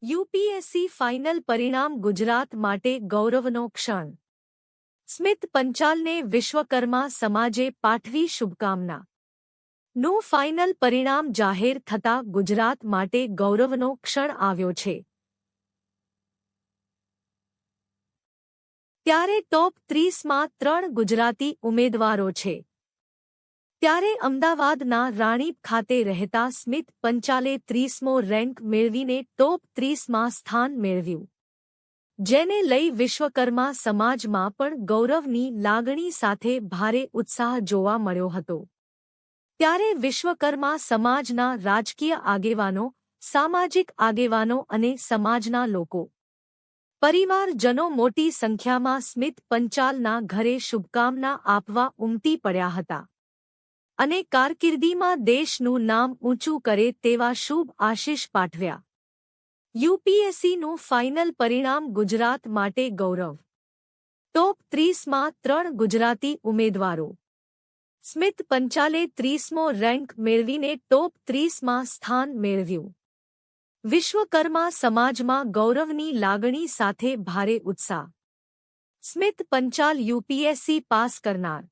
UPSC final પરિણામ ગુજરાત માટે ગૌરવનો ક્ષણ. સ્મિત પંચાલને વિશ્વકર્મા સમાજે પાઠવી શુભકામના. નું ફાઇનલ પરિણામ જાહેર થતા ગુજરાત માટે ગૌરવનો ક્ષણ આવ્યો છે. ત્યારે ટોપ 30માં 3 ગુજરાતી ઉમેદવારો છે. ત્યારે અમદાવાદના રાણીપ ખાતે રહેતા સ્મિત પંચાલે 30મો રેન્ક મેળવીને ટોપ 30માં સ્થાન મેળવ્યું. જેને લઈ વિશ્વકર્મા સમાજમાં પણ ગૌરવની લાગણી સાથે ભારે ઉત્સાહ જોવા મળ્યો હતો. ત્યારે વિશ્વકર્મા સમાજના રાજકીય આગેવાનો, સામાજિક આગેવાનો અને સમાજના લોકો, પરિવારજનો મોટી સંખ્યામાં સ્મિત પંચાલના ઘરે શુભકામના આપવા ઉમટી પડ્યા હતા અને કારકિર્દીમાં દેશનું નામ ઊંચું કરે તેવા શુભ આશીષ પાઠવ્યા. યુપીએસસીનું ફાઇનલ પરિણામ ગુજરાત માટે ગૌરવ. ટોપ 30માં 3 ગુજરાતી ઉમેદવારો. સ્મિત પંચાલે 30મો રેન્ક મેળવીને ટોપ 30માં સ્થાન મેળવ્યું. વિશ્વકર્મા સમાજમાં ગૌરવની લાગણી સાથે ભારે ઉત્સાહ. સ્મિત પંચાલ યુપીએસસી પાસ કરનાર.